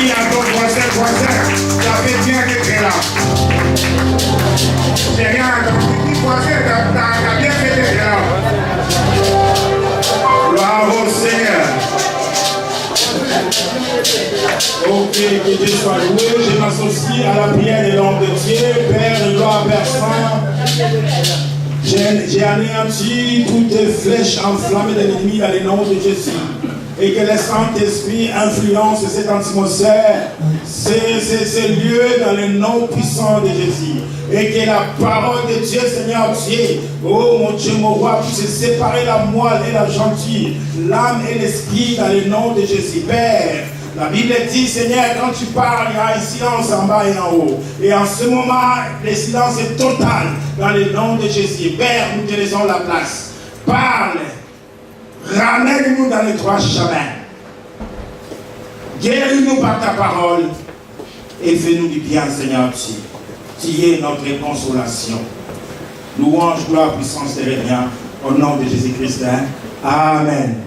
dis à ton voisin, ça fait bien que tu es là. C'est rien, ton petit voisin, t'as bien fait d'être là. Gloire au Seigneur. Ok, que Dieu soit loué. Je m'associe à la prière de l'homme de Dieu. Père de gloire, Père Saint. J'ai anéanti toutes les flèches enflammées de l'ennemi dans le nom de Jésus. Et que le Saint-Esprit influence cette atmosphère, ces lieux dans le nom puissant de Jésus. Et que la parole de Dieu, Seigneur Dieu, oh mon Dieu, mon roi, puisse séparer la moelle et la gentille, l'âme et l'esprit dans le nom de Jésus. Père, la Bible dit, Seigneur, quand tu parles, il y a un silence en bas et en haut. Et en ce moment, le silence est total dans le nom de Jésus. Père, nous te laissons la place. Parle. Ramène-nous dans les trois chemins. Guéris-nous par ta parole. Et fais-nous du bien, Seigneur Dieu. Tu es notre consolation. Louange, gloire, puissance et rien. Au nom de Jésus-Christ. Amen. Amen.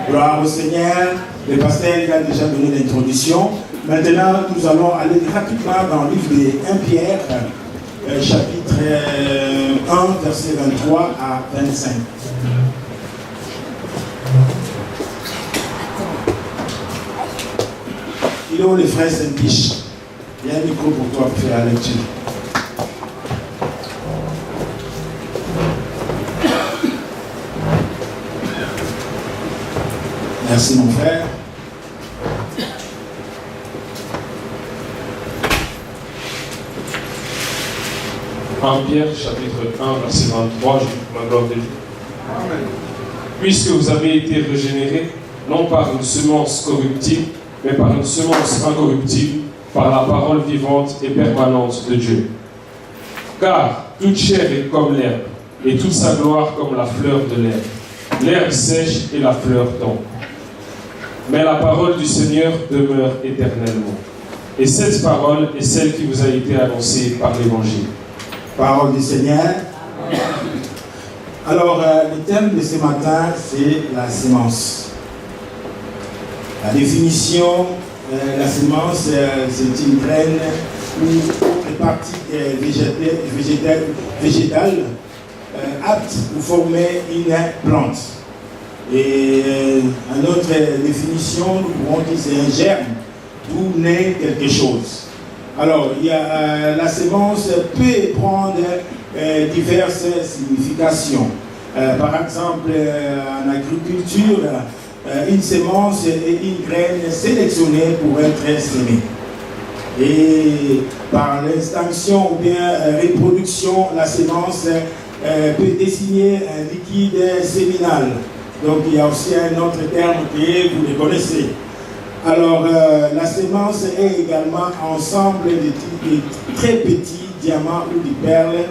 Gloire au Seigneur. Le pasteur a déjà donné l'introduction. Maintenant, nous allons aller rapidement dans le livre de 1 Pierre, chapitre 1, verset 23 à 25. Il est où les frères Saint-Piche? Il y a un micro pour toi pour faire la lecture. Merci mon frère. En Pierre, chapitre 1, verset 23, je vous la gloire de Dieu. Amen. Puisque vous avez été régénérés, non par une semence corruptible, mais par une semence incorruptible, par la parole vivante et permanente de Dieu. Car toute chair est comme l'herbe, et toute sa gloire comme la fleur de l'herbe. L'herbe sèche et la fleur tombe. Mais la parole du Seigneur demeure éternellement. Et cette parole est celle qui vous a été annoncée par l'Évangile. Parole du Seigneur. Alors, le thème de ce matin, c'est la semence. La définition, la semence, c'est une graine ou une partie végétale apte pour former une plante. Et une autre définition, nous pourrons dire c'est un germe d'où naît quelque chose. Alors, il y a, la semence peut prendre diverses significations. Par exemple, en agriculture, une semence est une graine sélectionnée pour être sémée. Et par l'extinction ou bien reproduction, la semence peut désigner un liquide séminal. Donc il y a aussi un autre terme que vous le connaissez. Alors la semence est également un ensemble de très petits diamants ou de perles.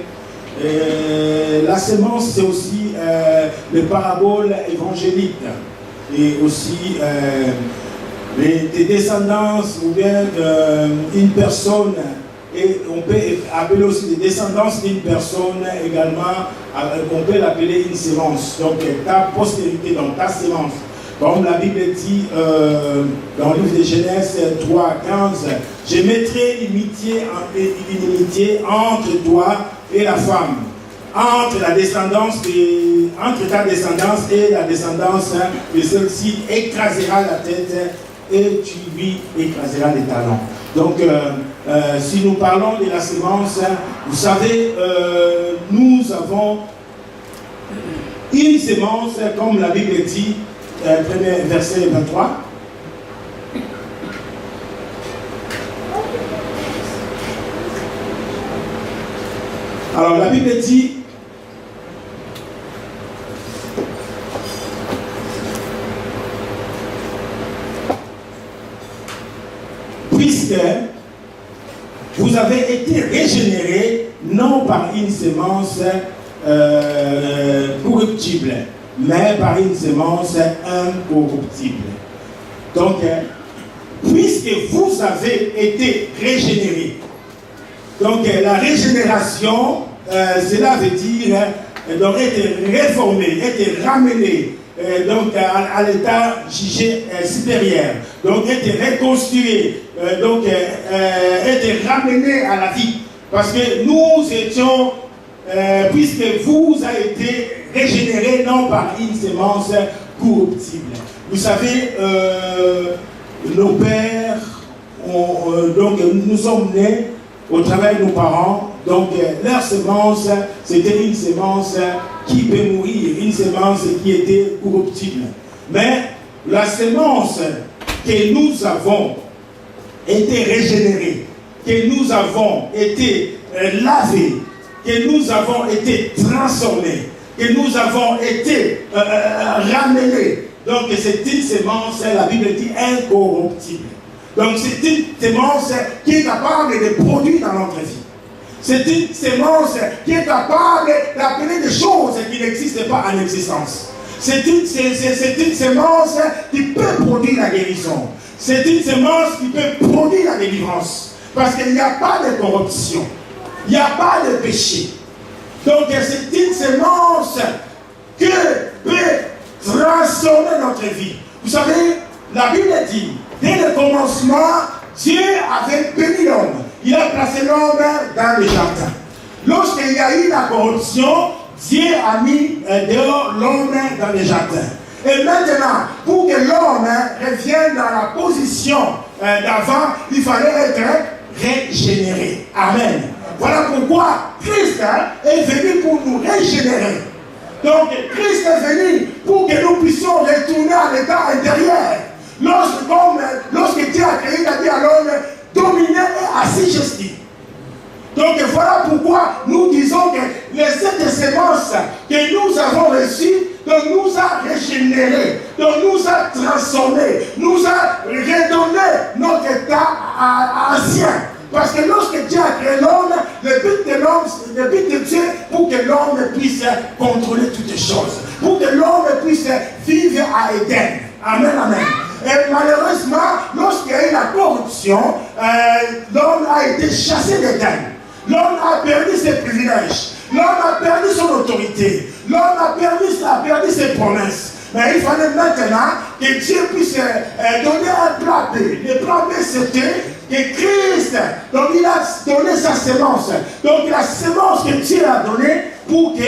La semence, c'est aussi le parabole évangélique et aussi des descendances ou bien une personne, et on peut appeler aussi des descendances d'une personne également, on peut l'appeler une sémence. Donc ta postérité, donc ta sémence. Comme la Bible dit dans le livre de Genèse 3:15, je mettrai l'inimitié entre toi et la femme, entre ta descendance et la descendance de celle-ci écrasera la tête et tu lui écraseras les talons. Donc, si nous parlons de la semence, vous savez, nous avons une semence, comme la Bible dit, premier verset 23. Alors, la Bible dit, puisque vous avez été régénérés non par une semence corruptible, mais par une semence incorruptible. Donc, puisque vous avez été régénérés, donc la régénération, cela veut dire donc être réformé, être ramené donc à l'état jugé supérieur, donc était reconstruit, donc était ramené à la vie. Parce que nous étions, puisque vous avez été régénérés non par une sémence corruptible. Vous savez, nos pères, donc nous sommes nés au travail de nos parents, donc leur sémence, c'était une sémence qui peut mourir, une sémence qui était corruptible. Mais la sémence que nous avons été régénérée, que nous avons été lavés, que nous avons été transformés, que nous avons été ramenés. Donc c'est une sémence, la Bible dit, incorruptible. Donc c'est une sémence qui est capable de produire dans notre vie. C'est une sémence qui est capable d'appeler des choses qui n'existent pas en existence. C'est une sémence qui peut produire la guérison. C'est une sémence qui peut produire la délivrance. Parce qu'il n'y a pas de corruption. Il n'y a pas de péché. Donc c'est une sémence qui peut transformer notre vie. Vous savez, la Bible dit, dès le commencement, Dieu avait béni l'homme. Il a placé l'homme dans le jardin. Lorsqu'il y a eu la corruption, Dieu a mis dehors l'homme dans le jardin. Et maintenant, pour que l'homme revienne dans la position d'avant, il fallait être régénéré. Amen. Voilà pourquoi Christ est venu pour nous régénérer. Donc Christ est venu pour que nous puissions retourner à l'état intérieur. Lorsque Dieu a créé, il a dit à l'homme, dominer et assujetti. Donc voilà pourquoi nous disons que cette sémence que nous avons reçue nous a régénérés, nous a transformés, nous a redonné notre état ancien. Parce que lorsque Dieu a créé l'homme, le but de Dieu, pour que l'homme puisse contrôler toutes choses, pour que l'homme puisse vivre à Éden. Amen, amen. Et malheureusement, lorsqu'il y a eu la corruption, l'homme a été chassé d'Éden. L'homme a perdu ses privilèges. L'homme a perdu son autorité. L'homme a perdu ses promesses. Mais il fallait maintenant que Dieu puisse donner un plan B. Le plan B, c'était que Christ, donc il a donné sa sémence. Donc la sémence que Dieu a donnée pour que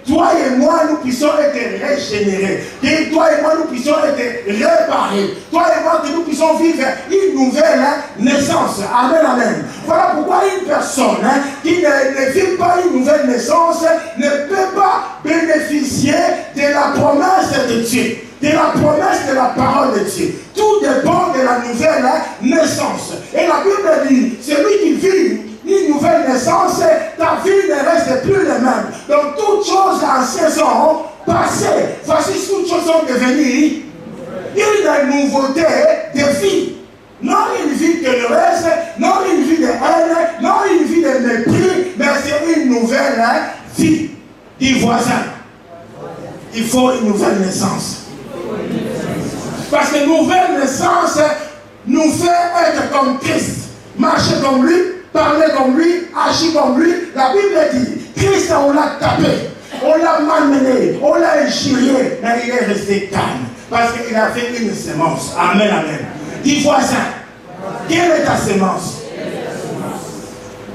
toi et moi, nous puissions être régénérés. Que toi et moi, nous puissions être réparés. Toi et moi, que nous puissions vivre une nouvelle naissance. Amen, amen. Voilà pourquoi une personne qui ne vit pas une nouvelle naissance ne peut pas bénéficier de la promesse de Dieu. De la promesse de la parole de Dieu. Tout dépend de la nouvelle naissance. Et la Bible dit, celui qui vit une nouvelle naissance, ta vie ne reste plus la même. Donc toutes choses anciennes sont passées. Voici toutes choses sont devenues une nouveauté de vie. Non une vie que le reste, non une vie de haine, non une vie de mépris, mais c'est une nouvelle vie. Dis voisin, il faut une nouvelle naissance. Parce que nouvelle naissance nous fait être comme Christ, marcher comme lui, parler comme lui, agir comme lui. La Bible dit, Christ, on l'a tapé, on l'a malmené, on l'a injurié, mais il est resté calme. Parce qu'il a fait une sémence. Amen, amen. Dis voisin, quelle est ta sémence?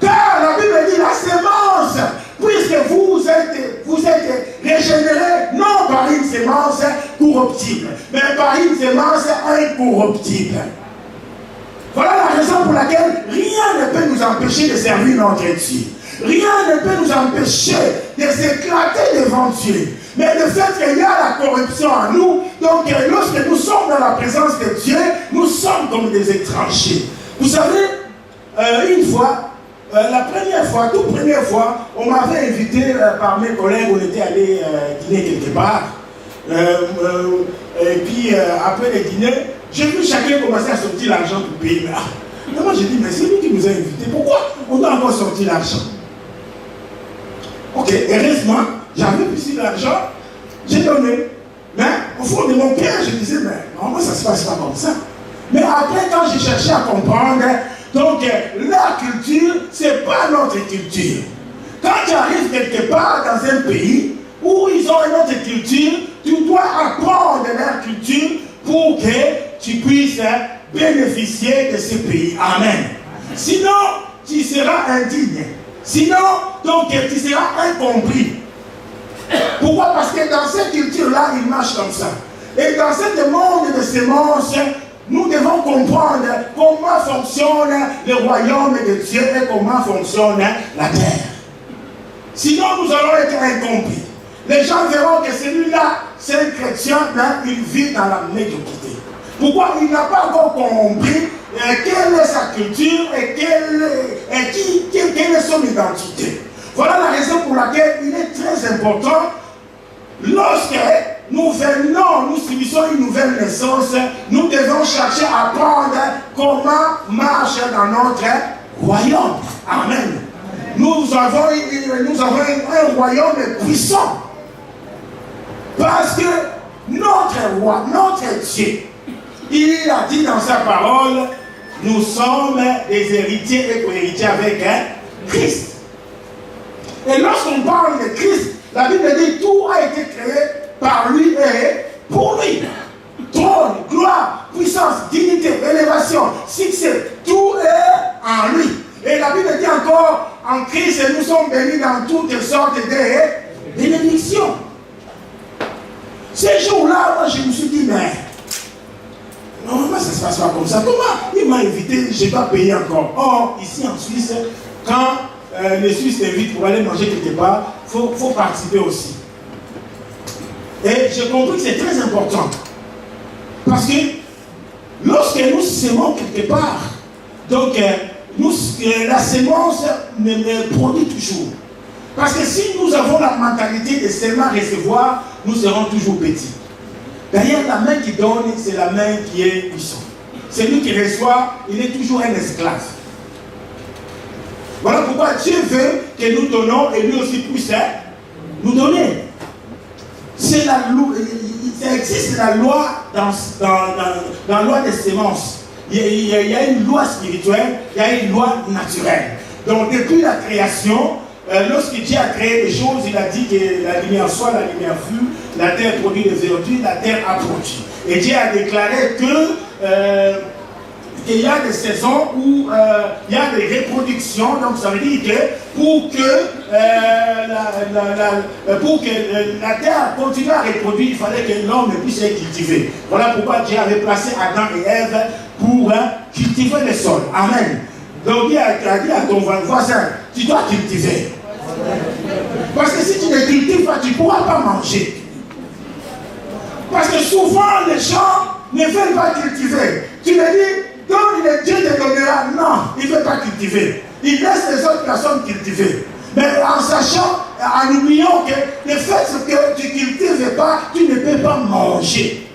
Car la Bible dit la sémence, puisque vous êtes régénérés non par une sémence corruptible, mais par une sémence incorruptible. Voilà la raison pour laquelle rien ne peut nous empêcher de servir notre Dieu. Rien ne peut nous empêcher de s'éclater devant Dieu. Mais le fait qu'il y a la corruption en nous, donc lorsque nous sommes dans la présence de Dieu, nous sommes comme des étrangers. Vous savez, une fois, la toute première fois, on m'avait invité par mes collègues, on était allé dîner quelque part. Et puis après le dîner, j'ai vu chacun commencer à sortir l'argent pour payer. Et moi j'ai dit, mais c'est lui qui nous a invités, pourquoi on doit encore sortir l'argent? Ok, heureusement, j'avais plus l'argent, j'ai donné. Mais au fond de mon cœur, je disais, mais normalement ça se passe pas comme ça. Mais après, quand j'ai cherché à comprendre, donc leur culture, ce n'est pas notre culture. Quand tu arrives quelque part dans un pays, où ils ont une autre culture, tu dois apprendre leur culture pour que tu puisses bénéficier de ce pays. Amen. Sinon, tu seras indigne. Sinon, donc, tu seras incompris. Pourquoi? Parce que dans cette culture-là, ils marchent comme ça. Et dans ce monde de semences, nous devons comprendre comment fonctionne le royaume de Dieu et comment fonctionne la terre. Sinon, nous allons être incompris. Les gens verront que celui-là, c'est un chrétien, là, il vit dans la médiocrité. Pourquoi? Il n'a pas encore compris quelle est sa culture et quelle est son identité. Voilà la raison pour laquelle il est très important, lorsque nous venons, nous subissons une nouvelle naissance, nous devons chercher à apprendre comment marche dans notre royaume. Amen. Nous avons un royaume puissant. Parce que notre roi, notre Dieu, il a dit dans sa parole, nous sommes des héritiers et co-héritiers avec Christ. Et lorsqu'on parle de Christ, la Bible dit tout a été créé par lui et pour lui. Trône, gloire, puissance, dignité, élévation, succès, tout est en lui. Et la Bible dit encore, en Christ, nous sommes bénis dans toutes sortes de bénédictions. Ces jours-là, moi je me suis dit, mais normalement ça ne se passe pas comme ça. Comment il m'a invité, je dois payer encore. Or, ici en Suisse, quand les Suisses t'invitent pour aller manger quelque part, il faut participer aussi. Et j'ai compris que c'est très important. Parce que lorsque nous semons quelque part, donc la semence produit toujours. Parce que si nous avons la mentalité de seulement recevoir, nous serons toujours petits. D'ailleurs, la main qui donne, c'est la main qui est puissante. Celui qui reçoit, il est toujours un esclave. Voilà pourquoi Dieu veut que nous donnons et lui aussi puisse nous donner. C'est la loi, ça existe la loi dans la loi des semences. Il y a une loi spirituelle, il y a une loi naturelle. Donc depuis la création, lorsque Dieu a créé les choses, il a dit que la lumière soit, la lumière fut, la terre produit des vertus, la terre a produit. Et Dieu a déclaré que il y a des saisons où il y a des reproductions, donc ça veut dire que pour que la terre continue à reproduire, il fallait que l'homme puisse être cultivé. Voilà pourquoi Dieu avait placé Adam et Ève pour cultiver le sol. Amen. Donc Dieu a dit à ton voisin, tu dois cultiver. Parce que si tu ne cultives pas, tu ne pourras pas manger. Parce que souvent les gens ne veulent pas cultiver. Tu leur dis, donc Dieu te donnera. Non, il ne veut pas cultiver. Il laisse les autres personnes cultiver. Mais en sachant, en oubliant que le fait que tu ne cultives pas, tu ne peux pas manger.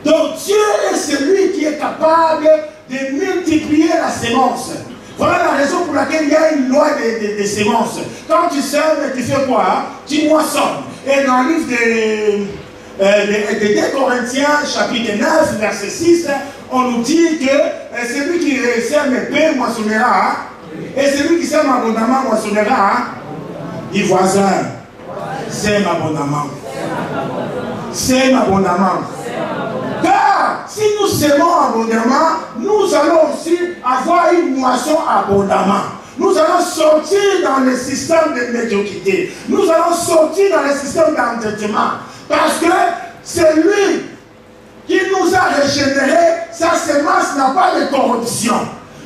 Donc Dieu est celui qui est capable de multiplier la sémence. Voilà la raison pour laquelle il y a une loi des semences. Quand tu sèmes, tu fais quoi? Tu moissonnes. Et dans le livre de 2 Corinthiens, chapitre 9, verset 6, on nous dit que celui qui sème peu moissonnera, et celui qui sème abondamment moissonnera. Dis voisin, sème abondamment. Sème abondamment. Car si nous sémons abondamment, nous allons aussi avoir une moisson abondamment. Nous allons sortir dans le système de médiocrité. Nous allons sortir dans le système d'entêtement. Parce que c'est lui qui nous a régénérés, sa semence n'a pas de corruption.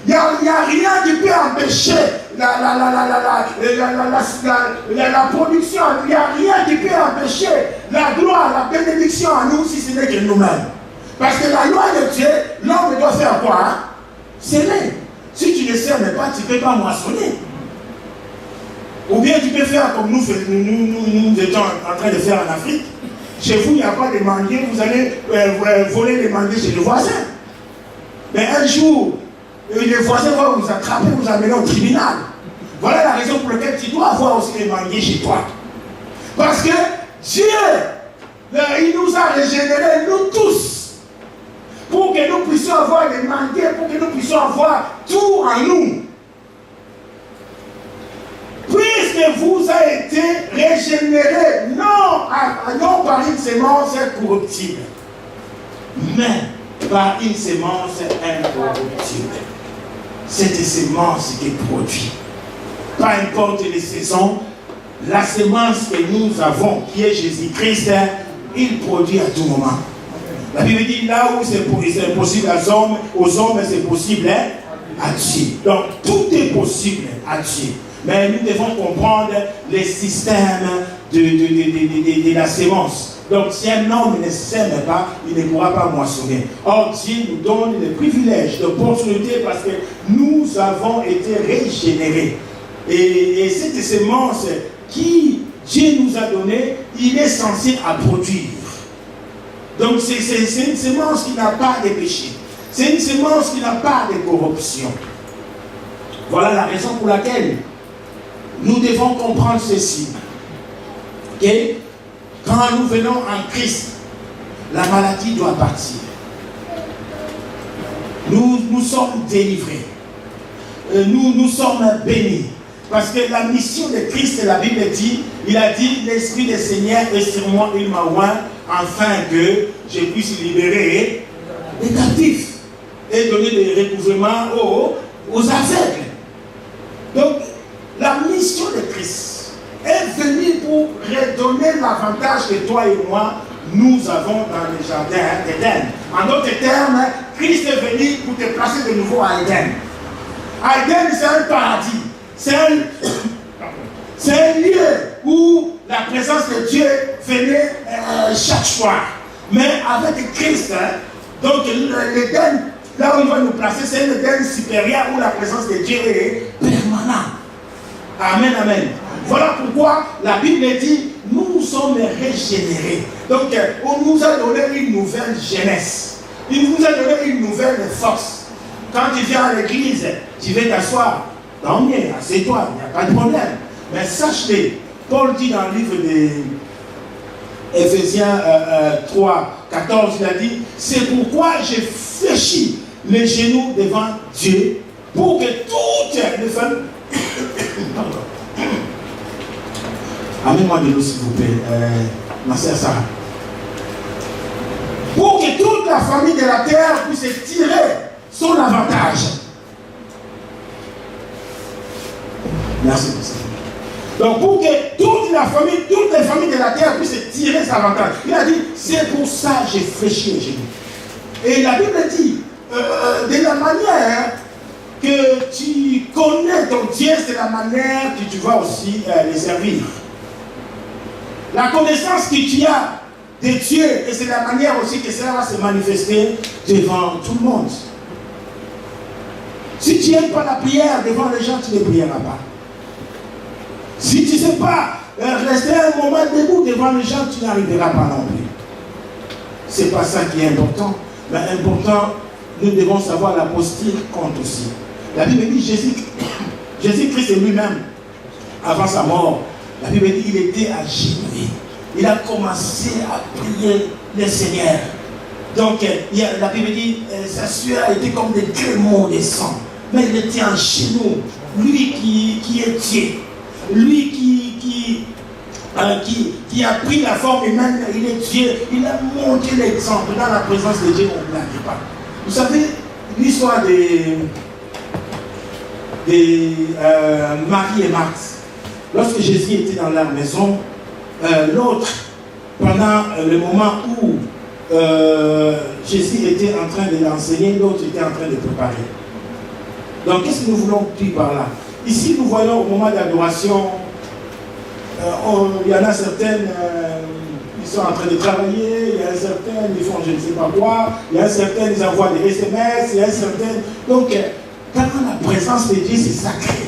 Il n'y a rien qui peut empêcher la production. Il n'y a rien qui peut empêcher la gloire, la bénédiction à nous si ce n'est que nous-mêmes. Parce que la loi de Dieu, l'homme doit faire quoi? S'aimer. Si tu ne sèmes pas, tu ne peux pas moissonner. Ou bien tu peux faire comme nous étions en train de faire en Afrique. Chez vous, il n'y a pas de manguiers, vous allez voler les manguiers chez le voisin. Mais un jour, les voisins vont vous attraper, vous amener au tribunal. Voilà la raison pour laquelle tu dois avoir aussi les manguiers chez toi. Parce que Dieu, il nous a régénérés, nous tous, pour que nous puissions avoir les manguiers, pour que nous puissions avoir tout en nous. Puisque vous a été régénéré, non par une semence corruptible, mais par une semence incorruptible. Cette semence qui produit. Peu importe les saisons, la semence que nous avons, qui est Jésus-Christ, il produit à tout moment. La Bible dit là où c'est possible aux hommes, c'est possible à Dieu. Donc tout est possible à Dieu. Mais nous devons comprendre les systèmes de la sémence. Donc si un homme ne sème pas, il ne pourra pas moissonner. Or Dieu nous donne le privilège, l'opportunité parce que nous avons été régénérés. Et cette semence qui Dieu nous a donnée, il est censé à produire. Donc c'est une semence qui n'a pas de péché. C'est une semence qui n'a pas de corruption. Voilà la raison pour laquelle nous devons comprendre ceci. Que quand nous venons en Christ, la maladie doit partir. Nous sommes délivrés. Nous sommes bénis. Parce que la mission de Christ, la Bible dit, il a dit, l'Esprit du Seigneur est sur moi, il m'a oint, afin que je puisse libérer les captifs et donner des recouvrements aux aveugles. Donc, la mission de Christ est venue pour redonner l'avantage que toi et moi, nous avons dans le jardin d'Éden. En d'autres termes, Christ est venu pour te placer de nouveau à Éden. À Éden, c'est un paradis. C'est un lieu où la présence de Dieu venait chaque soir. Mais avec Christ, donc l'Éden, là où il va nous placer, c'est un Éden supérieur où la présence de Dieu est permanente. Amen, amen. Voilà pourquoi la Bible dit, nous sommes régénérés. Donc, on nous a donné une nouvelle jeunesse. Il nous a donné une nouvelle force. Quand tu viens à l'église, tu veux t'asseoir. Tant mieux, assieds-toi, il n'y a pas de problème. Mais sache-le, Paul dit dans le livre d'Éphésiens 3, 14, il a dit, c'est pourquoi j'ai fléchi les genoux devant Dieu pour que toutes les femmes... Amène-moi de l'eau, s'il vous plaît, ma sœur Sarah. Pour que toute la famille de la terre puisse tirer son avantage. Merci pour ça. Donc pour que toutes les familles de la terre puissent tirer son avantage. Il a dit, c'est pour ça que j'ai fléchi les genoux. Et la Bible dit, de la manière que tu connais ton Dieu, c'est la manière que tu vas aussi les servir. La connaissance que tu as de Dieu, et c'est la manière aussi que cela va se manifester devant tout le monde. Si tu n'aimes pas la prière devant les gens, tu ne prieras pas. Si tu ne sais pas rester un moment debout devant les gens, tu n'arriveras pas non plus. Ce n'est pas ça qui est important. Mais important, nous devons savoir la posture compte aussi. La Bible dit Jésus-Christ lui-même, avant sa mort, la Bible dit qu'il était agenouillé. Il a commencé à prier le Seigneur. Donc, la Bible dit sa sueur a été comme des crémeaux de sang. Mais il était en genoux. Lui qui est Dieu. Lui qui a pris la forme humaine, il est Dieu. Il a montré l'exemple. Dans la présence de Dieu, on ne blague pas. Vous savez, l'histoire de Marie et Marthe. Lorsque Jésus était dans leur maison, l'autre, pendant le moment où Jésus était en train de l'enseigner, l'autre était en train de préparer. Donc, qu'est-ce que nous voulons dire par là? Ici, nous voyons au moment d'adoration, il y en a certaines, ils sont en train de travailler, il y en a certaines, ils font je ne sais pas quoi, il y en a certaines, ils envoient des SMS, il y en a certaines. Donc, quand la présence de Dieu, c'est sacré.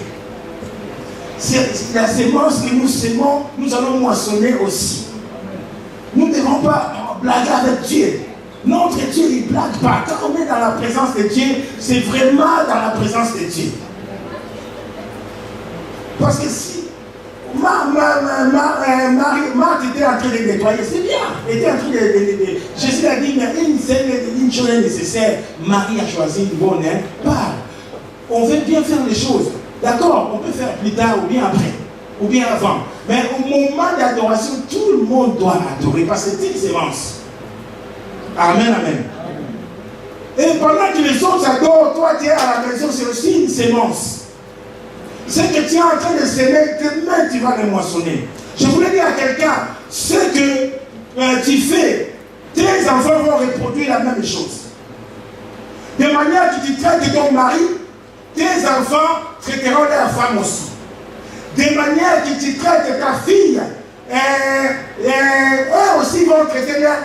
C'est la sémence que nous sémons, nous allons moissonner aussi. Nous ne devons pas blaguer avec Dieu. Notre Dieu, il ne blague pas. Quand on est dans la présence de Dieu, c'est vraiment dans la présence de Dieu. Parce que si Marthe était en train de nettoyer, c'est bien. Elle était en train de Jésus a dit, mais une chose est nécessaire. Marie a choisi une bonne part. On veut bien faire les choses. D'accord, on peut faire plus tard ou bien après. ou bien avant. Mais au moment d'adoration, tout le monde doit adorer parce que c'est une sémence. Amen, amen. Et pendant que les autres adorent, toi tu es à la maison, c'est aussi une sémence. Ce que tu es en train de s'aimer, demain tu vas le moissonner. Je voulais dire à quelqu'un, ce que tu fais, tes enfants vont reproduire la même chose. De manière que tu traites ton mari, tes enfants traiteront leur femme aussi. De manière que tu traites ta fille, eux aussi vont traiter leur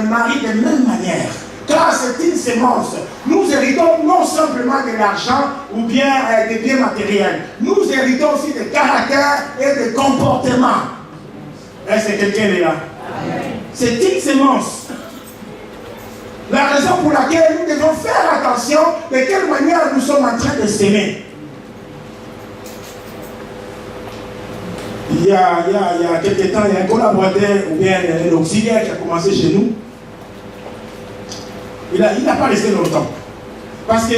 mari de même manière. Car c'est une sémence. Nous héritons non simplement de l'argent ou bien des biens matériels. Nous héritons aussi de caractère et de comportement. Est-ce que quelqu'un est là? C'est une sémence. La raison pour laquelle nous devons faire attention de quelle manière nous sommes en train de s'aimer. Il y a quelques temps, il y a un collaborateur ou bien un auxiliaire qui a commencé chez nous. Il n'a pas resté longtemps. Parce que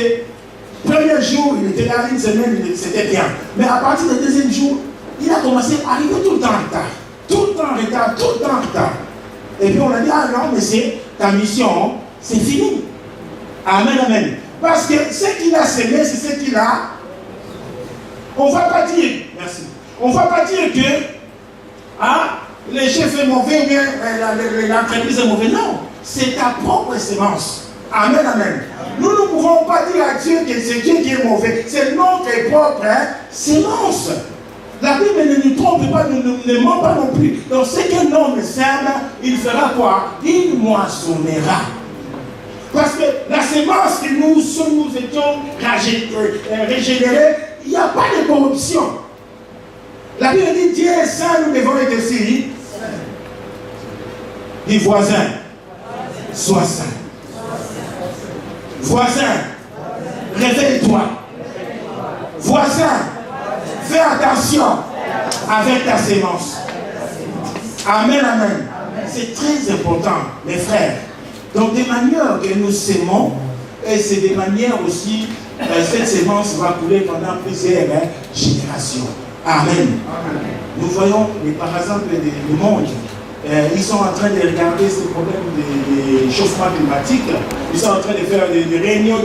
premier jour, il était là une semaine, c'était bien. Mais à partir du deuxième jour, il a commencé à arriver tout le temps en retard. Tout le temps en retard, tout le temps en retard. Et puis on a dit, ah non, mais c'est ta mission, c'est fini. Amen, amen. Parce que ce qu'il a semé, c'est ce qu'il a. On ne va pas dire, merci. On ne va pas dire que le chef est mauvais ou bien l'entreprise est mauvaise. Non, c'est ta propre sémence. Amen, amen. Nous ne pouvons pas dire à Dieu que c'est Dieu qui est mauvais. C'est notre propre sémence. La Bible ne nous trompe pas, ne ment pas non plus. Donc ce qu'un homme sème, il fera quoi? Il moissonnera. Parce que la sémence que nous étions régénérés, il n'y a pas de corruption. La Bible dit Dieu est saint, nous devons être aussi. Dis voisin, sois saint. Voisin, réveille-toi. Voisin, fais attention avec ta sémence. Amen, amen. C'est très important, mes frères. Donc, des manières que nous sémons, et c'est des manières aussi, cette sémence va couler pendant plusieurs générations. Amen. Nous voyons, par exemple, le monde. Ils sont en train de regarder ce problème des changements climatiques. Ils sont en train de faire des réunions.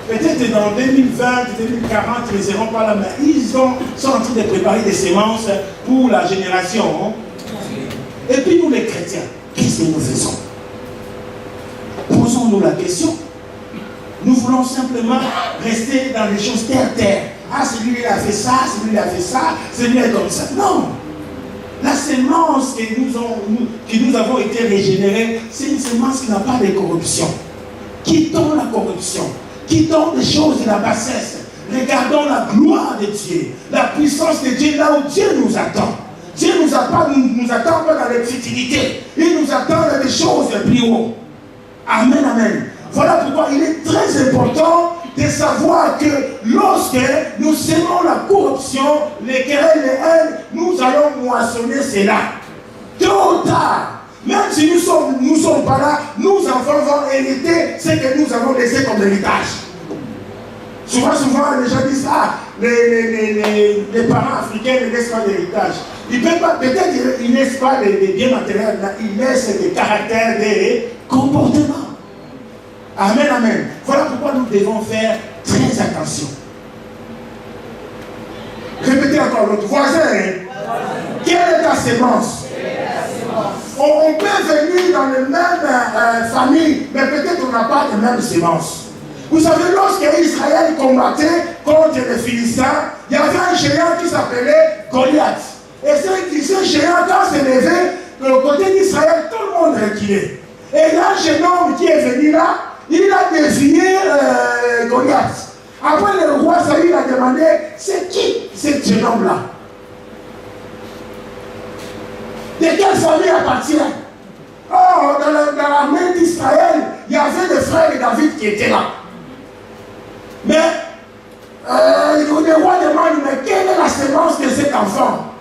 Peut-être dans 2020, 2040, ils ne seront pas là, mais ils sont en train de préparer des semences pour la génération. Et puis nous les chrétiens, qu'est-ce que nous faisons? Posons-nous la question. Nous voulons simplement rester dans les choses terre. Ah, celui-là a fait ça, celui-là a fait ça, celui-là est comme ça. Non! La sémence que nous avons été régénérés, c'est une sémence qui n'a pas de corruption. Quittons la corruption. Quittons les choses de la bassesse. Regardons la gloire de Dieu. La puissance de Dieu là où Dieu nous attend. Dieu ne nous attend pas dans les futilités. Il nous attend dans des choses plus haut. Amen, amen. Voilà pourquoi il est très important de savoir que lorsque nous sémons la corruption, les querelles, les haines, nous allons moissonner cela. Tôt ou tard, même si nous ne sommes pas là, nos enfants vont hériter ce que nous avons laissé comme héritage. Souvent, les gens disent, les parents africains ne laissent pas d'héritage. Peut-être qu'ils ne laissent pas des biens matériels, ils laissent des caractères, des comportements. Amen, amen. Voilà pourquoi nous devons faire très attention. Répétez encore l'autre voisin. Quelle est ta sémence? On peut venir dans la même famille, mais peut-être on n'a pas de même sémence. Vous savez, lorsque Israël combattait contre les Philistins, il y avait un géant qui s'appelait Goliath. Et ce géant, quand s'est levé, de le côté d'Israël, tout le monde reculait. Et il y a un jeune homme qui est venu là, il a défié Goliath. Après, le roi Saül a demandé, c'est qui ce jeune homme-là? De quelle famille appartient? Oh, dans l'armée d'Israël, il y avait des frères de David qui étaient là. Mais le roi demande, mais quelle est la sémence de cet enfant?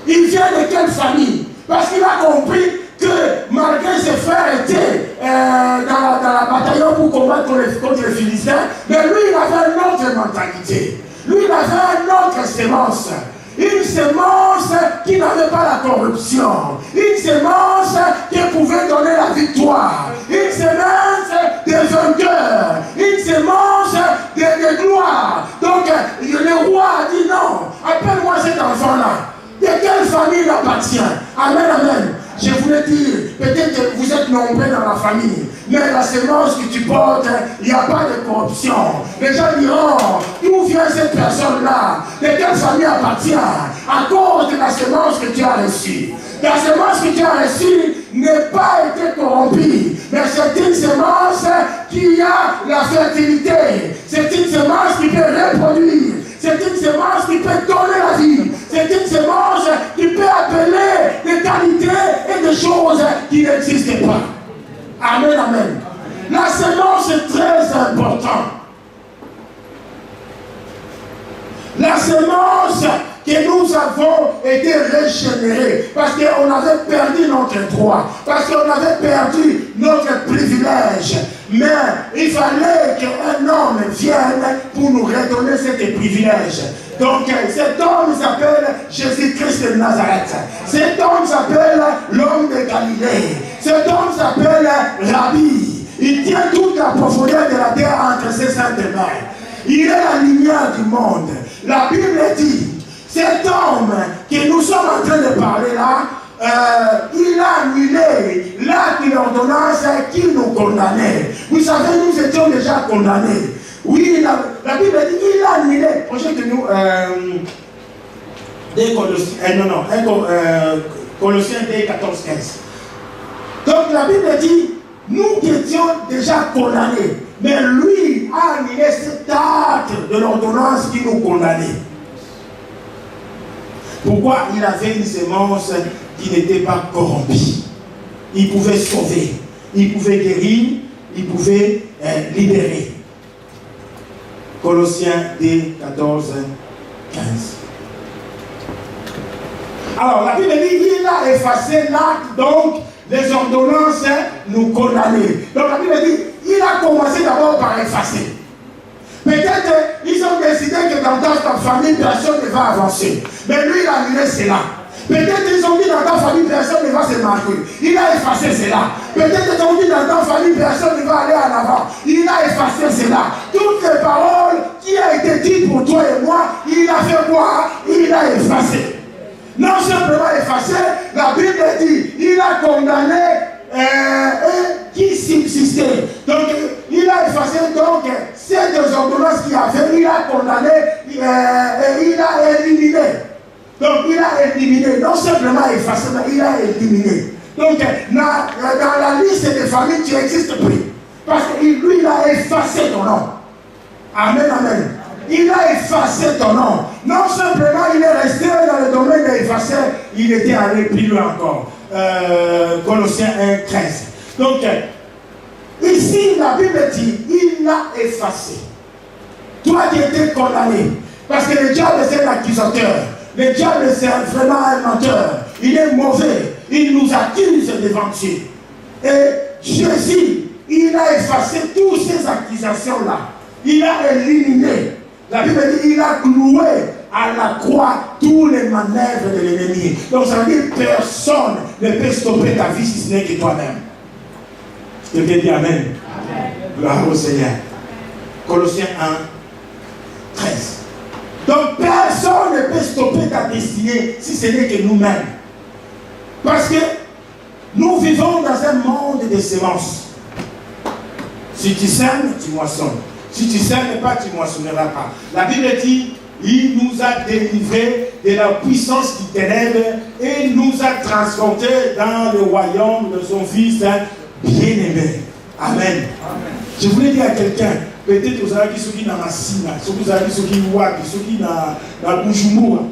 Il vient de quelle famille? Parce qu'il a compris que malgré ses frères étaient dans la bataille pour combattre contre les Philistins, mais lui il avait une autre mentalité. Lui il avait une autre sémence. Une semence qui n'avait pas la corruption. Une semence qui pouvait donner la victoire. Une semence de vainqueur. Une semence de gloire. Donc, le roi a dit non. Appelle-moi cet enfant-là. De quelle famille il appartient? Amen, amen. Je voulais dire, peut-être que vous êtes nombreux dans la famille, mais la semence que tu portes, il n'y a pas de corruption. Les gens diront, d'où vient cette personne-là? De quelle famille appartient? À cause de la semence que tu as reçue. La semence que tu as reçue n'est pas été corrompue, mais c'est une semence qui a la fertilité. C'est une semence qui peut reproduire. C'est une semence qui peut donner la vie. C'est une semence qui peut appeler des qualités et des choses qui n'existent pas. Amen, amen. La semence est très importante. La semence que nous avons été régénérés parce qu'on avait perdu notre droit, parce qu'on avait perdu notre privilège. Mais il fallait qu'un homme vienne pour nous redonner ce privilège. Donc cet homme s'appelle Jésus-Christ de Nazareth. Cet homme s'appelle l'homme de Galilée. Cet homme s'appelle Rabbi. Il tient toute la profondeur de la terre entre ses saintes mains. Il est la lumière du monde. La Bible dit, cet homme que nous sommes en train de parler là, il a annulé l'acte de l'ordonnance qui nous condamnait. Vous savez, nous étions déjà condamnés. Oui, la Bible dit, il a annulé. Prochain que nous, Colossiens 2, 14, 15. Donc la Bible dit, nous qui étions déjà condamnés, mais lui a annulé cet acte de l'ordonnance qui nous condamnait. Pourquoi? Il avait une semence qui n'était pas corrompue. Il pouvait sauver, il pouvait guérir, il pouvait libérer. Colossiens 2, 14, 15. Alors, la Bible dit, il a effacé l'acte, donc les ordonnances nous condamnaient. Donc la Bible dit, il a commencé d'abord par effacer. Peut-être ils ont décidé que dans ta famille, personne ne va avancer. Mais lui, il a annulé cela. Peut-être ils ont dit dans ta famille, personne ne va se marier. Il a effacé cela. Peut-être ils ont dit dans ta famille, personne ne va aller en avant. Il a effacé cela. Toutes les paroles qui ont été dites pour toi et moi, il a fait quoi? Il a effacé. Non simplement effacé, la Bible dit, il a condamné qui subsistait. Donc, il a effacé donc ces deux ordonnances qu'il a fait, il a condamné et il a éliminé. Donc, il a éliminé, non simplement effacé, mais il a éliminé. Donc, dans la liste des familles, tu n'existes plus. Parce que lui, il a effacé ton nom. Amen, amen. Il a effacé ton nom. Non simplement, il est resté dans le domaine d'effacer, il était allé plus loin encore. Colossiens 1, 13. Donc, ici, la Bible dit, il l'a effacé. Toi qui étais condamné. Parce que le diable, c'est l'accusateur. Le diable, c'est vraiment un menteur. Il est mauvais. Il nous accuse devant Dieu. Et Jésus, il a effacé toutes ces accusations-là. Il a éliminé. La Bible dit, il a cloué à la croix tous les manœuvres de l'ennemi. Donc ça veut dire que personne ne peut stopper ta vie si ce n'est que toi-même. Je te dis amen. Amen. Gloire au Seigneur. Colossiens 1, 13. Donc personne ne peut stopper ta destinée si ce n'est que nous-mêmes. Parce que nous vivons dans un monde de semences. Si tu sèmes, tu moissonnes. Si tu ne sèmes pas, tu ne moissonneras pas. La Bible dit, il nous a délivrés de la puissance du ténèbre et nous a transportés dans le royaume de son Fils bien-aimé. Amen. Amen. Je voulais dire à quelqu'un, peut-être vous avez dit ceux qui dans la Sina, ceux qui avez dit ceux qui Ouaki, ceux qui dans Bujumbura.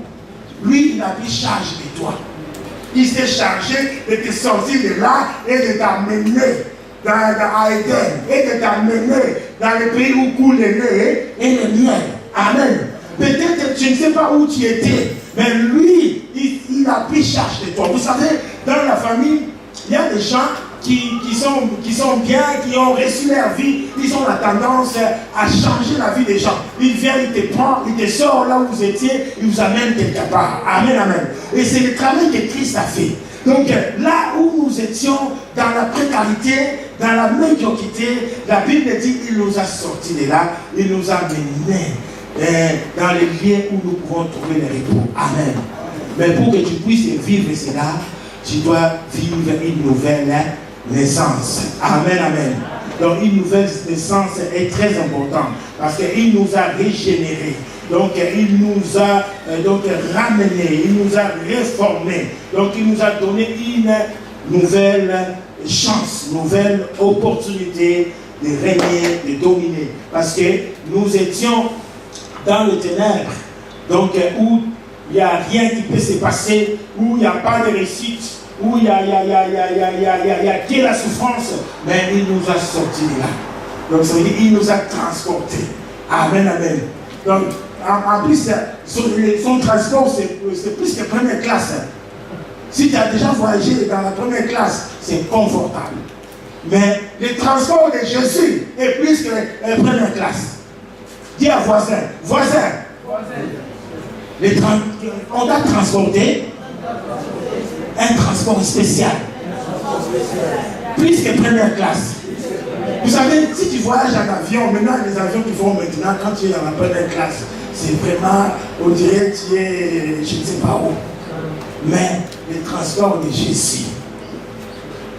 Lui, il a pris charge de toi. Il s'est chargé de te sortir de là et de t'amener dans Haïden et de t'amener dans le pays où coule le lait et le miel. Amen. Peut-être que tu ne sais pas où tu étais, mais lui, il a pris charge de toi. Vous savez, dans la famille, il y a des gens qui sont bien, qui ont reçu leur vie. ils ont la tendance à changer la vie des gens. Ils viennent, ils te prennent, ils te sortent là où vous étiez, ils vous amènent quelque part. Amen, amen. Et c'est le travail que Christ a fait. Donc là où nous étions dans la précarité, dans la médiocrité, la Bible dit qu'il nous a sortis de là, il nous a menés dans les lieux où nous pouvons trouver le repos. Amen. Mais pour que tu puisses vivre cela, tu dois vivre une nouvelle naissance. Amen, amen. Donc une nouvelle naissance est très importante parce qu'il nous a régénérés. Donc il nous a ramenés, il nous a réformés. Donc il nous a donné une nouvelle chance, nouvelle opportunité de régner, de dominer. Parce que nous étions dans le ténèbre, donc où il n'y a rien qui peut se passer, où il n'y a pas de réussite, où il y a que la souffrance, mais il nous a sortis de là. Donc ça veut dire qu'il nous a transportés. Amen, amen. Donc en plus, son transport, c'est plus que première classe. Si tu as déjà voyagé dans la première classe, c'est confortable. Mais le transport de Jésus est plus que la première classe. Dis à voisin, on t'a transporté un transport spécial. Plus que première classe. Vous savez, si tu voyages en avion, maintenant les avions qui vont maintenant, quand tu es dans la première classe, c'est vraiment, on dirait que tu es, je ne sais pas où. Mais le transport de Jésus,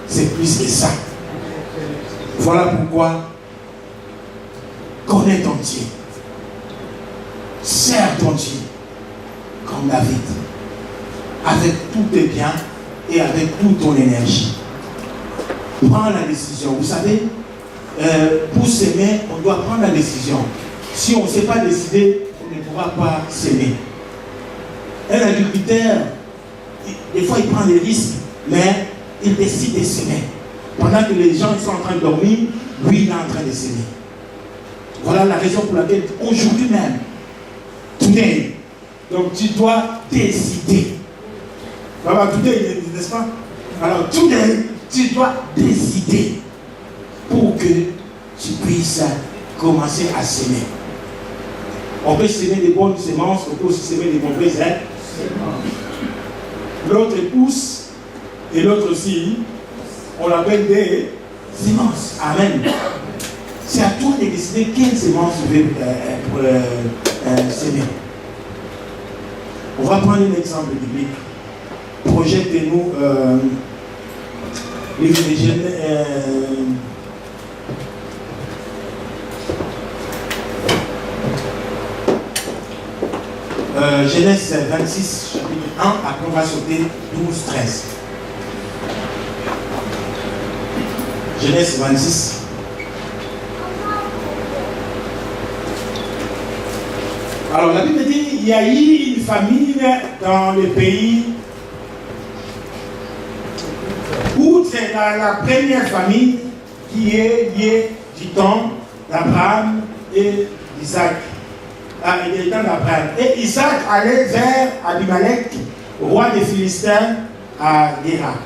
c'est plus que ça. Voilà pourquoi connais ton Dieu. Sers ton Dieu comme David, avec tous tes biens et avec toute ton énergie. Prends la décision. Vous savez, pour s'aimer, on doit prendre la décision. Si on ne s'est pas décidé, on ne pourra pas s'aimer. Un agriculteur, des fois il prend des risques, mais il décide de s'aimer. Pendant que les gens sont en train de dormir, lui il est en train de s'aimer. Voilà la raison pour laquelle aujourd'hui même, today, donc tu dois décider. Voilà, today, n'est-ce pas? Alors today, tu dois décider pour que tu puisses commencer à s'aimer. On peut s'aimer des bonnes semences, on peut aussi s'aimer des mauvaises herbes. L'autre pousse et l'autre aussi, on l'appelle des semences. Amen. C'est à toi de décider quelle semence tu veux s'aimer. On va prendre un exemple biblique. Projectez-nous livre de Genèse 26, chapitre 1, après on va sauter 12, 13. Genèse 26. Alors la Bible dit il y a eu une famine dans le pays. Outre la première famille qui est liée du temps d'Abraham et d'Isaac. Et d'Abraham. Et Isaac allait vers Abimelech, roi des Philistins, à Gérar.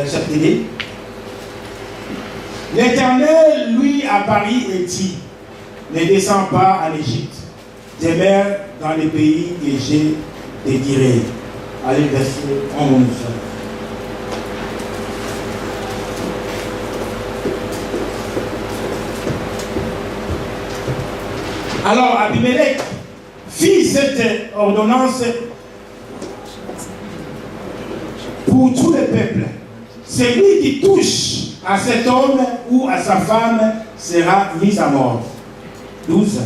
Chapitre 2. L'Éternel lui apparut et dit, ne descends pas en Égypte, demeure dans les pays que j'ai te dirai. Allez, verset 11. Alors Abimelech fit cette ordonnance pour tout le peuple. Celui qui touche à cet homme ou à sa femme sera mis à mort. 12.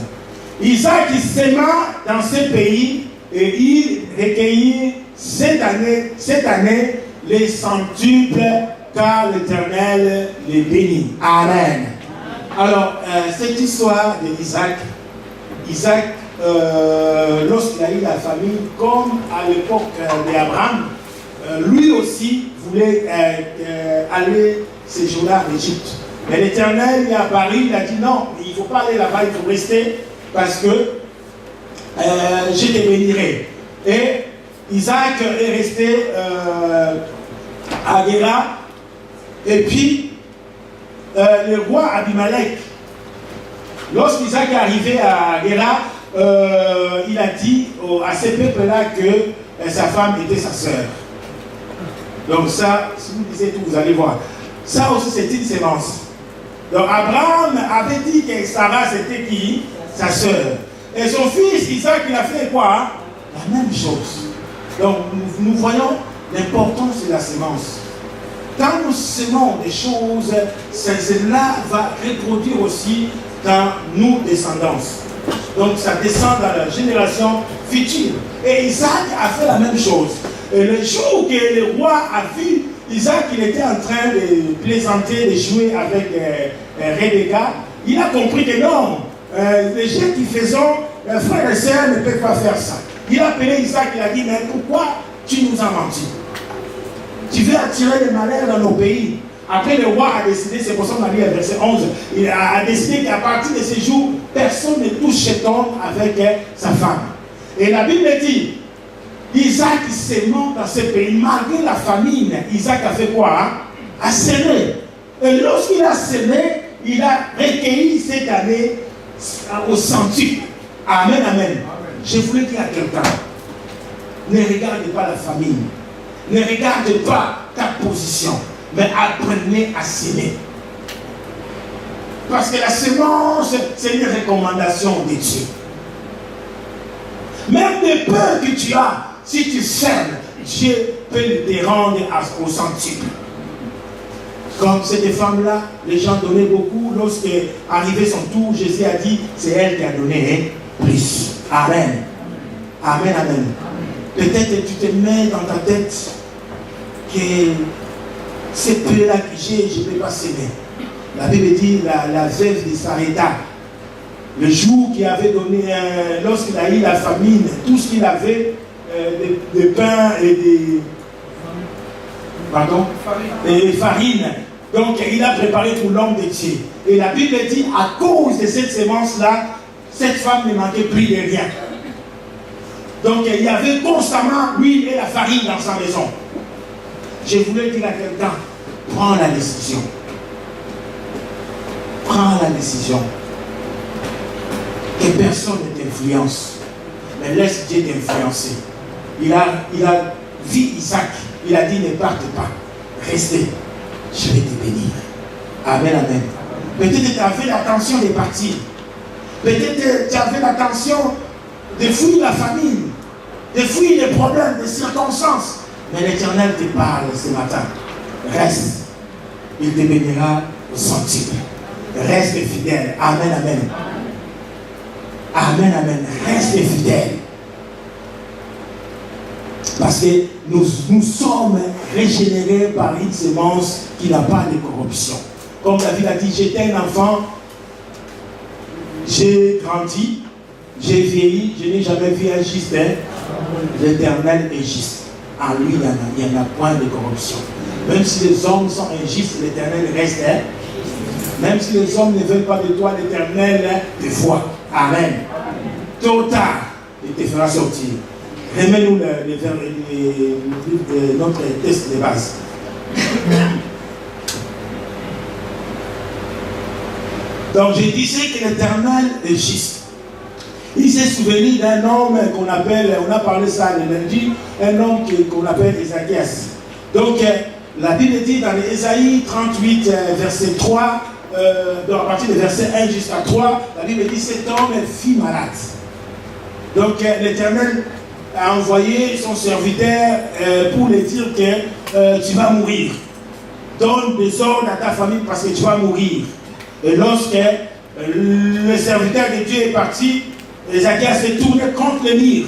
Isaac s'aima dans ce pays et il recueillit cette année les centuples car l'Éternel les bénit. Amen. Alors, cette histoire d'Isaac, lorsqu'il a eu la famille, comme à l'époque d'Abraham, lui aussi voulait aller séjourner en Égypte. Mais l'Éternel est apparu, il a dit non, il ne faut pas aller là-bas, il faut rester parce que je te bénirai. Et Isaac est resté à Gérar. Et puis, le roi Abimelech Lorsqu'Isaac est arrivé à Guéra, il a dit à ces peuples-là que sa femme était sa sœur. Donc ça, si vous lisez tout, vous allez voir. Ça aussi, c'est une sémence. Donc Abraham avait dit que Sarah, c'était qui? Sa sœur. Et son fils, Isaac, il a fait quoi? La même chose. Donc nous voyons l'importance de la sémence. Quand nous sémons des choses, cela va reproduire aussi dans nos descendants. Donc ça descend dans la génération future. Et Isaac a fait la même chose. Et le jour que le roi a vu Isaac, il était en train de plaisanter, de jouer avec Rebecca, il a compris que non, les gens qui faisons, frères et sœurs ne peuvent pas faire ça. Il a appelé Isaac, il a dit, mais pourquoi tu nous as menti? Tu veux attirer le malheur dans nos pays. Après, le roi a décidé, c'est pour ça qu'on a lu le verset 11, il a décidé qu'à partir de ce jour, personne ne touche cet homme avec sa femme. Et la Bible dit, Isaac s'aimant dans ce pays, malgré la famine, Isaac a fait quoi? A semé. Et lorsqu'il a semé, il a recueilli cette année au centuple. Amen, amen. Je voulais dire à quelqu'un, ne regarde pas la famine, ne regarde pas ta position, mais apprenez à s'aimer. Parce que la semence, c'est une recommandation de Dieu. Même des peurs que tu as, si tu sèmes, Dieu peut te rendre au centuple. Comme cette femme-là, les gens donnaient beaucoup. Lorsque arrivé son tour, Jésus a dit, c'est elle qui a donné plus. Amen. Amen, amen. Peut-être tu te mets dans ta tête que ces peu-là que j'ai, je ne peux pas s'aimer. La Bible dit, la veuve de Sarepta, le jour qu'il avait donné, lorsqu'il a eu la famine, tout ce qu'il avait, de pain et de farine. Donc il a préparé pour l'homme de Dieu. Et la Bible dit, à cause de cette sémence-là, cette femme ne manquait plus de rien. Donc il y avait constamment l'huile et la farine dans sa maison. Je voulais dire à quelqu'un, prends la décision. Prends la décision. Que personne ne t'influence. Mais laisse Dieu t'influencer. Il a vu Isaac. Il a dit, ne parte pas. Restez. Je vais te bénir. Amen, amen. Peut-être tu avais l'intention de partir. Peut-être tu avais l'intention de fuir la famine, de fuir les problèmes, les circonstances. Mais l'Éternel te parle ce matin. Reste. Il te bénira au centuple. Reste fidèle. Amen, amen. Amen, amen. Reste fidèle. Parce que nous sommes régénérés par une semence qui n'a pas de corruption. Comme David a dit, j'étais un enfant, j'ai grandi, j'ai vieilli, je n'ai jamais vu un juste. L'Éternel est juste. En lui, il n'y en a point de corruption. Même si les hommes sont injustes, l'Éternel reste. Même si les hommes ne veulent pas de toi, l'Éternel te voit. Amen. Tôt ou tard, il te fera sortir. Remets-nous notre test de base. Donc je disais que l'Éternel est juste. Il s'est souvenu d'un homme qu'on appelle, on a parlé ça le lundi, un homme qu'on appelle Ézéchias. Donc la Bible dit dans Ésaïe 38, verset 3, à partir du verset 1 jusqu'à 3, la Bible dit cet homme fit malade. Donc l'Éternel a envoyé son serviteur pour lui dire que tu vas mourir. Donne des ordres à ta famille parce que tu vas mourir. Et lorsque le serviteur de Dieu est parti, Ézéchias s'est tourné contre le mur.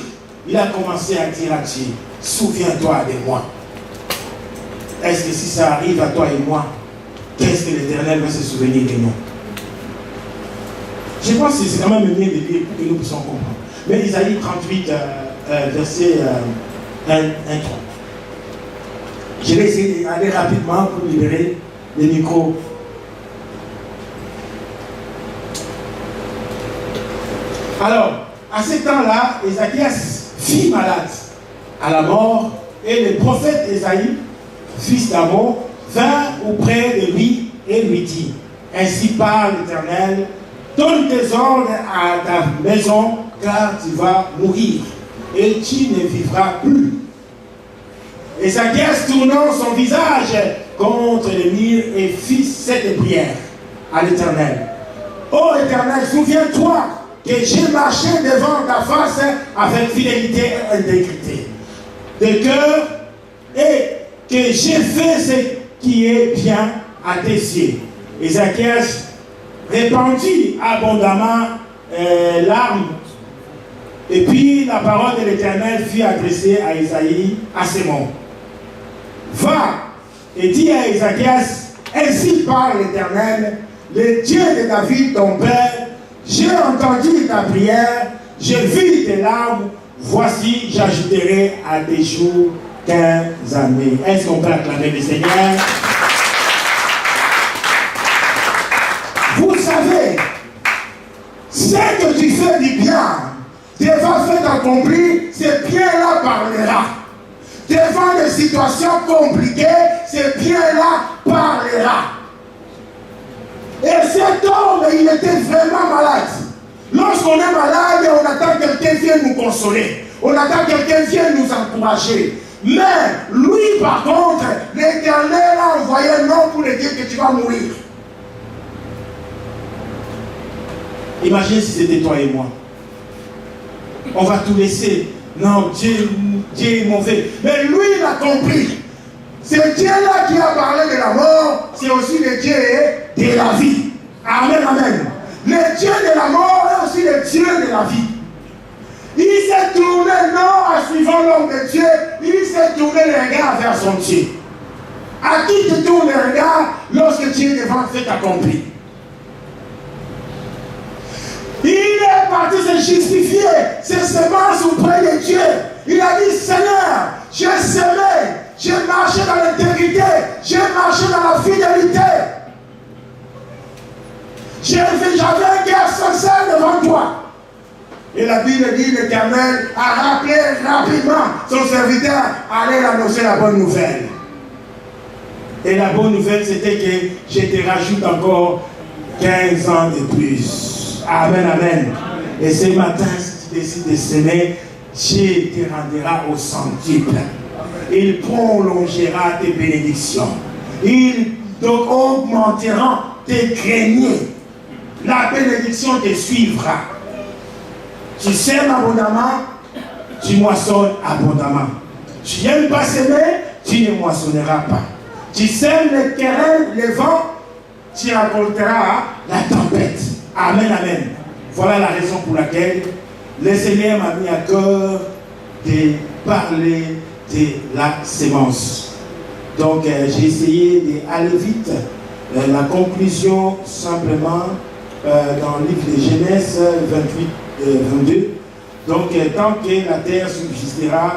Il a commencé à dire à Dieu, souviens-toi de moi. Est-ce que si ça arrive à toi et moi, qu'est-ce que l'Éternel va se souvenir de nous? Je pense que c'est quand même mieux de lire pour que nous puissions comprendre. Mais Isaïe 38, verset 1, 3. Je vais essayer d'aller rapidement pour libérer les micros. Alors, à ce temps-là, Ézéchias fit malade à la mort, et le prophète Ésaïe, fils d'Amo, vint auprès de lui et lui dit, ainsi parle l'Éternel, donne tes ordres à ta maison, car tu vas mourir et tu ne vivras plus. Ézéchias, tournant son visage contre le mur, et fit cette prière à l'Éternel. Ô Éternel, souviens-toi que j'ai marché devant ta face avec fidélité et intégrité de cœur, et que j'ai fait ce qui est bien à tes yeux. Ézéchias répandit abondamment larmes. Et puis la parole de l'Éternel fut adressée à Isaïe à ces mots. Va et dis à Ézéchias, ainsi parle l'Éternel, le Dieu de David ton père, j'ai entendu ta prière, j'ai vu tes larmes, voici j'ajouterai à tes jours 15 années. Est-ce qu'on peut acclamer le Seigneur? Vous savez, ce que tu fais du bien, devant fait accomplir, ce bien-là parlera. Devant des situations compliquées, ce bien-là parlera. Et cet homme, il était vraiment malade. Lorsqu'on est malade, on attend que quelqu'un vienne nous consoler. On attend que quelqu'un vienne nous encourager. Mais lui, par contre, l'Éternel a envoyé un homme pour lui dire que tu vas mourir. Imagine si c'était toi et moi. On va tout laisser. Non, Dieu est mauvais. Mais lui, il a compris. C'est Dieu-là qui a parlé de la mort, c'est aussi le Dieu de la vie. Amen, amen. Le Dieu de la mort est aussi le Dieu de la vie. Il s'est tourné, non en suivant l'homme de Dieu, il s'est tourné le regard vers son Dieu. À qui te tourne le regard lorsque Dieu est devant fait accompli? Il est parti se justifier ses semences auprès de Dieu. Il a dit, Seigneur, j'ai semé, j'ai marché dans l'intégrité, j'ai marché dans la fidélité. J'avais un cœur sincère devant toi. Et la Bible dit, l'Éternel a rappelé rapidement son serviteur à aller annoncer la bonne nouvelle. Et la bonne nouvelle, c'était que je te rajoute encore 15 ans de plus. Amen, amen. Et ce matin, si tu décides de s'aimer, Dieu te rendra au centuple. Il prolongera tes bénédictions. Il donc augmentera tes greniers. La bénédiction te suivra. Tu sèmes abondamment, tu moissonnes abondamment. Tu n'aimes pas s'aimer, tu ne moissonneras pas. Tu sèmes les querelles, les vents, tu récolteras la tempête. Amen, amen. Voilà la raison pour laquelle le Seigneur m'a mis à cœur de parler de la sémence. Donc j'ai essayé d'aller vite. La conclusion simplement dans le livre de Genèse 28-22. Donc tant que la terre subsistera,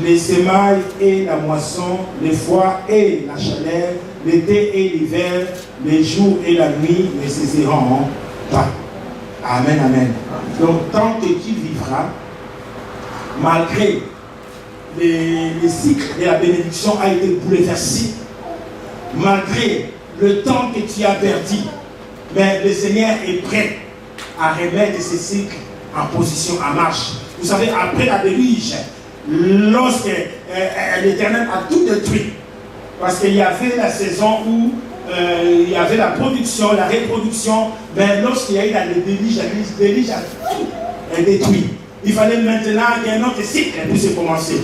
les semailles et la moisson, les froids et la chaleur, l'été et l'hiver, les jours et la nuit ne cesseront pas. Amen, amen. Donc tant que tu vivras, malgré les cycles de la bénédiction a été bouleversé, malgré le temps que tu as perdu, mais le Seigneur est prêt à remettre ces cycles en position, en marche. Vous savez, après la déluge, lorsque l'Éternel a tout détruit, parce qu'il y avait la saison où il y avait la production, la reproduction, mais lorsqu'il y a eu le déluge a tout détruit. Il fallait maintenant qu'un autre cycle puisse commencer.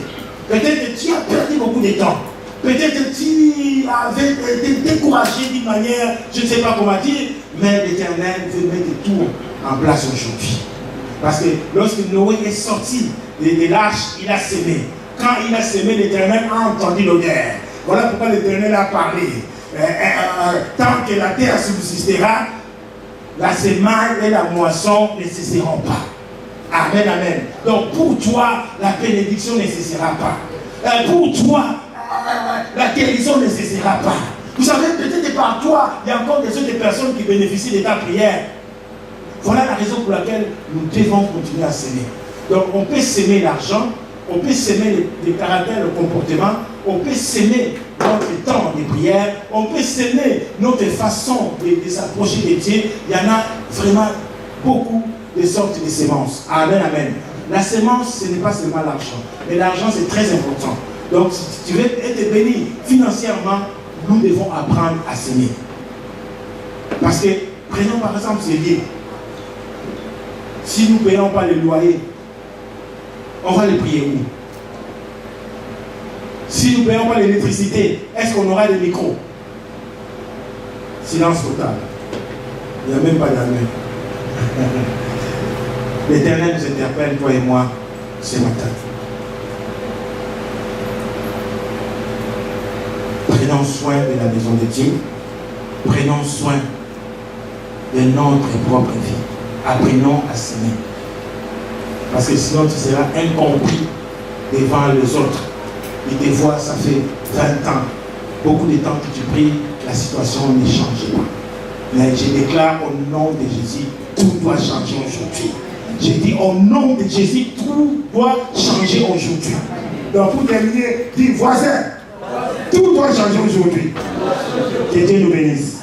Peut-être que tu as perdu beaucoup de temps. Peut-être que tu avais été découragé d'une manière, je ne sais pas comment dire, mais l'Éternel veut mettre tout en place aujourd'hui. Parce que lorsque Noé est sorti de l'arche, il a semé. Quand il a semé, l'Éternel a entendu l'odeur. Voilà pourquoi l'Éternel a parlé. Tant que la terre subsistera, la semaille et la moisson ne cesseront pas. Amen, amen. Donc pour toi, la bénédiction ne cessera pas. Pour toi, la guérison ne cessera pas. Vous savez, peut-être par toi, il y a encore des autres personnes qui bénéficient de ta prière. Voilà la raison pour laquelle nous devons continuer à s'aimer. Donc on peut s'aimer l'argent, on peut s'aimer les caractères, le comportement, on peut s'aimer notre temps de prière, on peut semer notre façon de s'approcher de Dieu. Il y en a vraiment beaucoup de sortes de semences. Amen, amen. La semence, ce n'est pas seulement l'argent, mais l'argent, c'est très important. Donc, si tu veux être béni financièrement, nous devons apprendre à semer. Parce que, prenons par exemple ces lieux. Si nous ne payons pas le loyer, on va les prier où? Si nous ne payons pas l'électricité, est-ce qu'on aura des micros? Silence total. Il n'y a même pas d'amen. L'Éternel nous interpelle, toi et moi, ce matin. Prenons soin de la maison de Dieu. Prenons soin de notre propre vie. Apprenons à s'aimer. Parce que sinon tu seras incompris devant les autres. Ils te voient, ça fait 20 ans. Beaucoup de temps que tu pries, la situation ne change pas. Mais je déclare au nom de Jésus, tout doit changer aujourd'hui. J'ai dit au nom de Jésus, tout doit changer aujourd'hui. Donc pour terminer, dis voisin, tout doit changer aujourd'hui. Que Dieu nous bénisse.